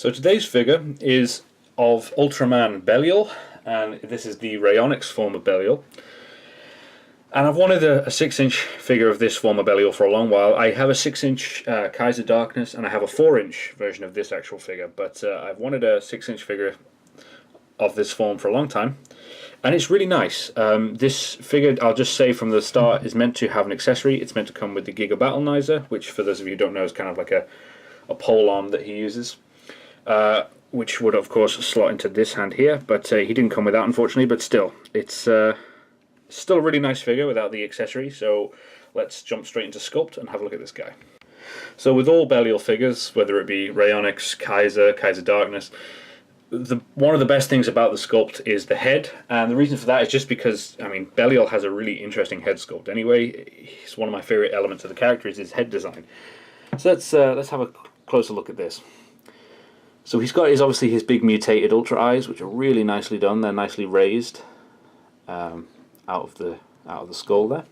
So today's figure is of Ultraman Belial, and this is the Reionyx form of Belial. And I've wanted a 6-inch figure of this form of Belial for a long while. I have a 6-inch Kaiju Darkness, and I have a 4-inch version of this actual figure, but I've wanted a 6-inch figure of this form for a long time, and it's really nice. This figure, I'll just say from the start, is meant to have an accessory. It's meant to come with the Giga Battlenizer, which for those of you who don't know is kind of like a pole arm that he uses. Which would of course slot into this hand here, but he didn't come with that unfortunately, but still, it's still a really nice figure without the accessory, so let's jump straight into sculpt and have a look at this guy. So with all Belial figures, whether it be Reionyx, Kaiju Darkness, one of the best things about the sculpt is the head, and the reason for that is just because, I mean, Belial has a really interesting head sculpt anyway. It's one of my favourite elements of the character is his head design. So let's have a closer look at this. So he's got obviously his big mutated ultra eyes, which are really nicely done. They're nicely raised out of the skull there.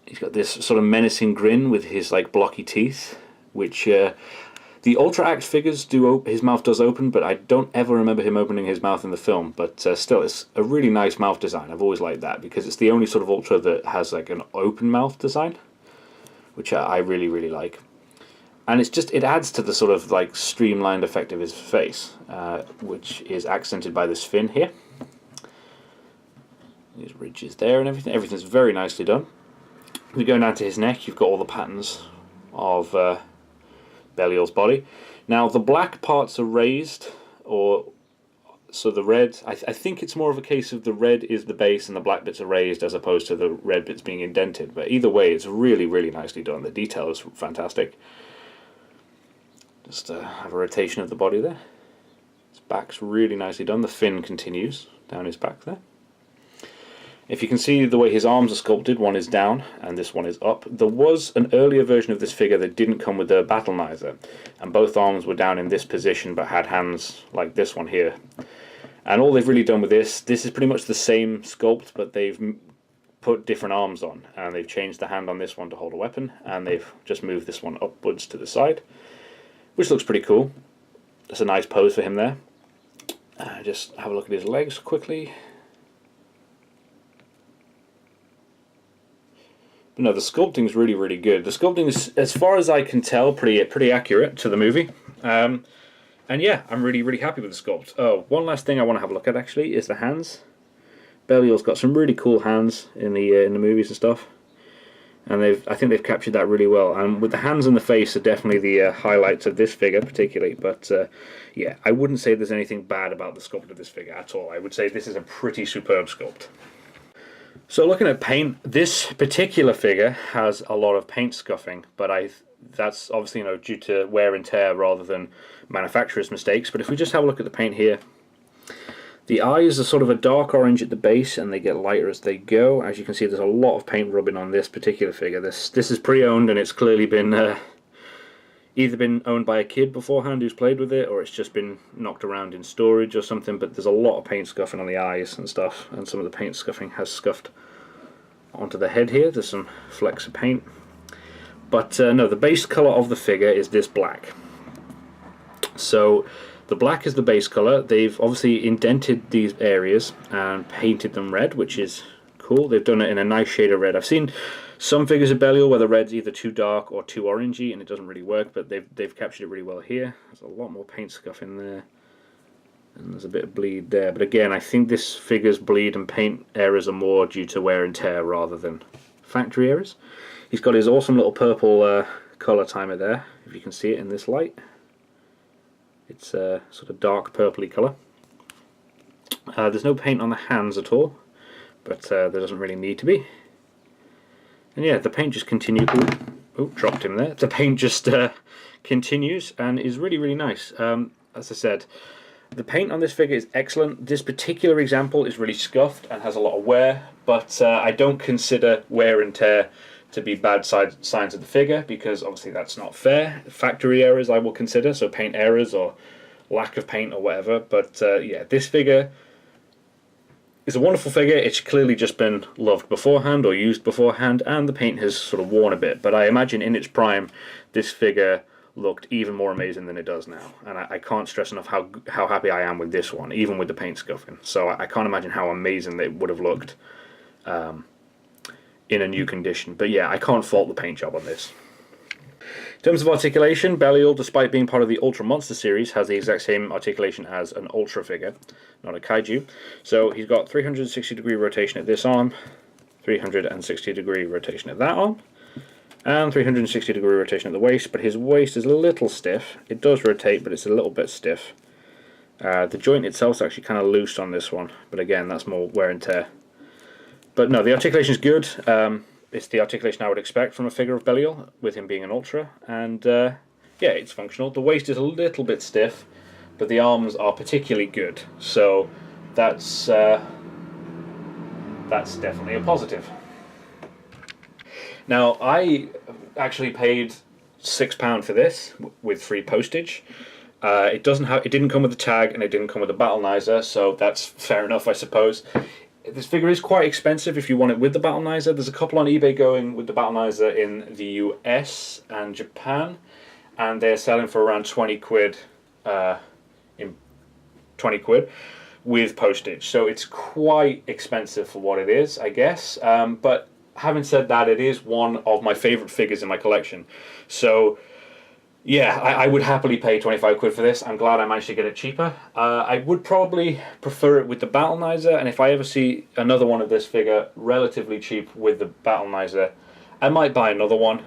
He's got this sort of menacing grin with his like blocky teeth, which the Ultra Act figures do. His mouth does open, but I don't ever remember him opening his mouth in the film. But still, it's a really nice mouth design. I've always liked that because it's the only sort of Ultra that has like an open mouth design, which I really like. And it adds to the sort of like streamlined effect of his face, which is accented by this fin here. These ridges there and everything. Everything's very nicely done. If we go down to his neck, you've got all the patterns of Belial's body. Now the black parts are raised, so the red, I think it's more of a case of the red is the base and the black bits are raised as opposed to the red bits being indented. But either way, it's really nicely done. The detail is fantastic. Just have a rotation of the body there. His back's really nicely done. The fin continues down his back there. If you can see the way his arms are sculpted, one is down and this one is up. There was an earlier version of this figure that didn't come with the Battlenizer, and both arms were down in this position but had hands like this one here. And all they've really done with this is pretty much the same sculpt, but they've put different arms on, and they've changed the hand on this one to hold a weapon, and they've just moved this one upwards to the side, which looks pretty cool. That's a nice pose for him there. Just have a look at his legs quickly. But no, the sculpting is really good. The sculpting is, as far as I can tell, pretty accurate to the movie. And yeah, I'm really happy with the sculpt. Oh, one last thing I want to have a look at actually is the hands. Belial's got some really cool hands in the movies and stuff. And I think they've captured that really well. And with the hands and the face are definitely the highlights of this figure particularly. But yeah, I wouldn't say there's anything bad about the sculpt of this figure at all. I would say this is a pretty superb sculpt. So looking at paint, this particular figure has a lot of paint scuffing, but that's obviously due to wear and tear rather than manufacturer's mistakes. But if we just have a look at the paint here, the eyes are sort of a dark orange at the base and they get lighter as they go. As you can see, there's a lot of paint rubbing on this particular figure. This is pre-owned and it's clearly been either been owned by a kid beforehand who's played with it, or it's just been knocked around in storage or something. But there's a lot of paint scuffing on the eyes and stuff, and some of the paint scuffing has scuffed onto the head here. There's some flecks of paint. But no, the base colour of the figure is this black. So the black is the base colour. They've obviously indented these areas and painted them red, which is cool. They've done it in a nice shade of red. I've seen some figures of Belial where the red's either too dark or too orangey and it doesn't really work, but they've captured it really well here. There's a lot more paint scuff in there, and there's a bit of bleed there. But again, I think this figure's bleed and paint errors are more due to wear and tear rather than factory errors. He's got his awesome little purple colour timer there, if you can see it in this light. It's a sort of dark purpley colour. There's no paint on the hands at all, but there doesn't really need to be. And yeah, the paint just continues. Oh, dropped him there. The paint just continues and is really nice. As I said, the paint on this figure is excellent. This particular example is really scuffed and has a lot of wear, but I don't consider wear and tear to be bad signs of the figure, because obviously that's not fair. Factory errors I will consider, so paint errors or lack of paint or whatever. But yeah, this figure is a wonderful figure. It's clearly just been loved beforehand or used beforehand, and the paint has sort of worn a bit. But I imagine in its prime, this figure looked even more amazing than it does now. And I can't stress enough how happy I am with this one, even with the paint scuffing. So I can't imagine how amazing it would have looked in a new condition. But yeah, I can't fault the paint job on this. In terms of articulation, Belial, despite being part of the Ultra Monster series, has the exact same articulation as an Ultra figure, not a Kaiju. So he's got 360 degree rotation at this arm, 360 degree rotation at that arm, and 360 degree rotation at the waist, but his waist is a little stiff. It does rotate, but it's a little bit stiff. The joint itself is actually kind of loose on this one, but again, that's more wear and tear. But no, the articulation is good. It's the articulation I would expect from a figure of Belial, with him being an Ultra, and yeah, it's functional. The waist is a little bit stiff, but the arms are particularly good, so that's definitely a positive. Now, I actually paid £6 for this with free postage. It didn't come with a tag, and it didn't come with a Battleizer, so that's fair enough, I suppose. This figure is quite expensive if you want it with the Battleizer. There's a couple on eBay going with the Battleizer in the US and Japan, and they're selling for around 20 quid with postage. So it's quite expensive for what it is, I guess. But having said that, it is one of my favourite figures in my collection. So yeah, I would happily pay 25 quid for this. I'm glad I managed to get it cheaper. I would probably prefer it with the Battleizer, and if I ever see another one of this figure relatively cheap with the Battleizer, I might buy another one,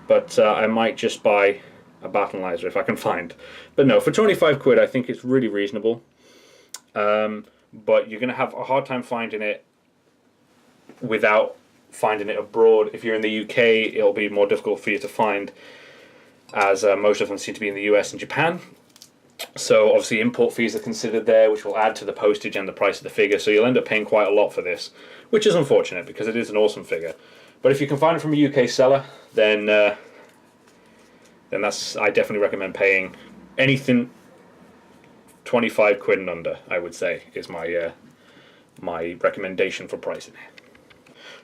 but I might just buy a Battleizer if I can find. But no, for 25 quid I think it's really reasonable. But you're going to have a hard time finding it without finding it abroad. If you're in the UK, it'll be more difficult for you to find, as most of them seem to be in the US and Japan. So obviously import fees are considered there, which will add to the postage and the price of the figure, so you'll end up paying quite a lot for this, which is unfortunate because it is an awesome figure. But if you can find it from a UK seller, then I definitely recommend paying anything 25 quid and under, I would say, is my my recommendation for pricing.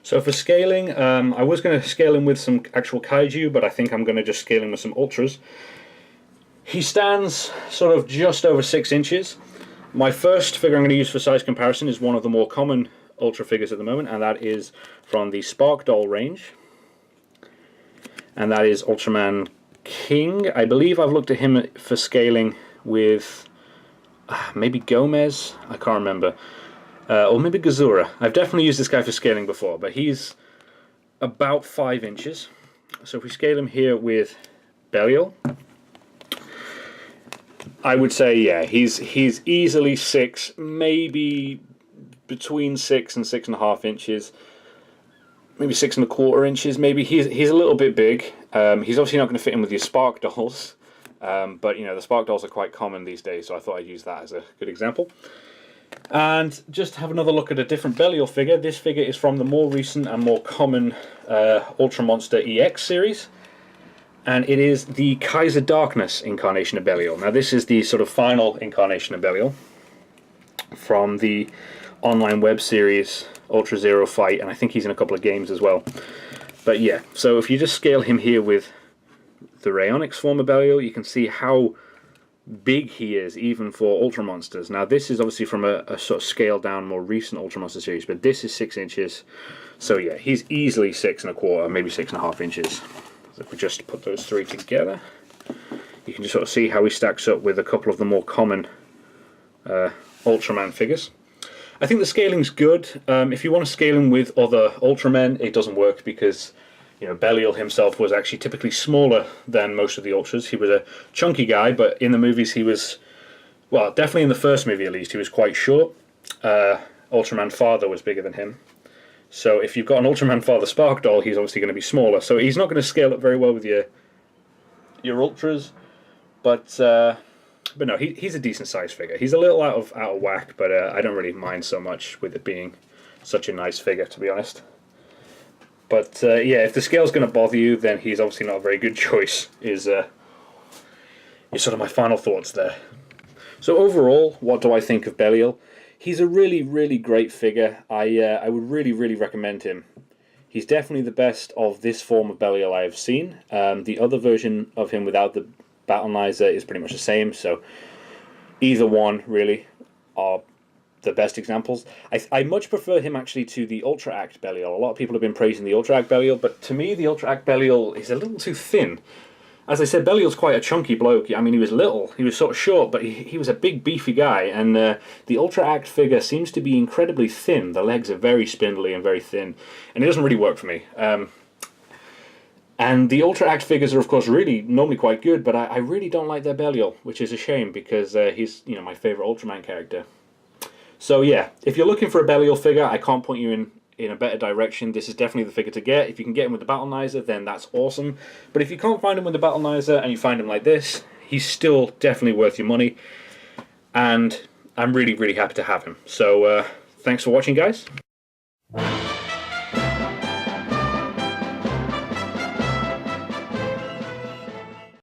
So for scaling, I was going to scale him with some actual Kaiju, but I think I'm going to just scale him with some Ultras. He stands sort of just over 6 inches. My first figure I'm going to use for size comparison is one of the more common Ultra figures at the moment, and that is from the Spark Doll range. And that is Ultraman King. I believe I've looked at him for scaling with maybe Gomez, I can't remember. Or maybe Gazura. I've definitely used this guy for scaling before, but he's about 5 inches. So if we scale him here with Belial, I would say, yeah, he's easily 6, maybe between 6 and 6.5 inches, maybe 6.25 inches. Maybe he's a little bit big. He's obviously not going to fit in with your Spark Dolls, but you know the Spark Dolls are quite common these days, so I thought I'd use that as a good example. And just have another look at a different Belial figure. This figure is from the more recent and more common Ultra Monster EX series, and it is the Kaiser Darkness incarnation of Belial. Now this is the sort of final incarnation of Belial from the online web series Ultra Zero Fight, and I think he's in a couple of games as well. But yeah, so if you just scale him here with the Reionyx form of Belial, you can see how big he is even for Ultra Monsters. Now this is obviously from a sort of scaled down more recent Ultra Monster series, but this is 6 inches, so yeah, he's easily 6.25, maybe 6.5 inches. So if we just put those three together, you can just sort of see how he stacks up with a couple of the more common Ultraman figures. I think the scaling's good. If you want to scale him with other Ultramen, it doesn't work because you know, Belial himself was actually typically smaller than most of the Ultras. He was a chunky guy, but in the movies he was, well, definitely in the first movie at least, he was quite short. Ultraman Father was bigger than him. So if you've got an Ultraman Father Spark Doll, he's obviously going to be smaller. So he's not going to scale up very well with your Ultras, but no, he's a decent sized figure. He's a little out of whack, but I don't really mind so much with it being such a nice figure, to be honest. But yeah, if the scale's going to bother you, then he's obviously not a very good choice, is sort of my final thoughts there. So overall, what do I think of Belial? He's a really, really great figure. I would really, really recommend him. He's definitely the best of this form of Belial I've seen. The other version of him without the Battleizer is pretty much the same, so either one, really, are the best examples. I much prefer him, actually, to the Ultra Act Belial. A lot of people have been praising the Ultra Act Belial, but to me, the Ultra Act Belial is a little too thin. As I said, Belial's quite a chunky bloke. I mean, he was little, he was sort of short, but he was a big, beefy guy, and the Ultra Act figure seems to be incredibly thin. The legs are very spindly and very thin, and it doesn't really work for me. And the Ultra Act figures are, of course, really normally quite good, but I really don't like their Belial, which is a shame, because he's, you know, my favourite Ultraman character. So yeah, if you're looking for a Belial figure, I can't point you in a better direction. This is definitely the figure to get. If you can get him with the Battleizer, then that's awesome. But if you can't find him with the Battleizer and you find him like this, he's still definitely worth your money. And I'm really, really happy to have him. So thanks for watching, guys.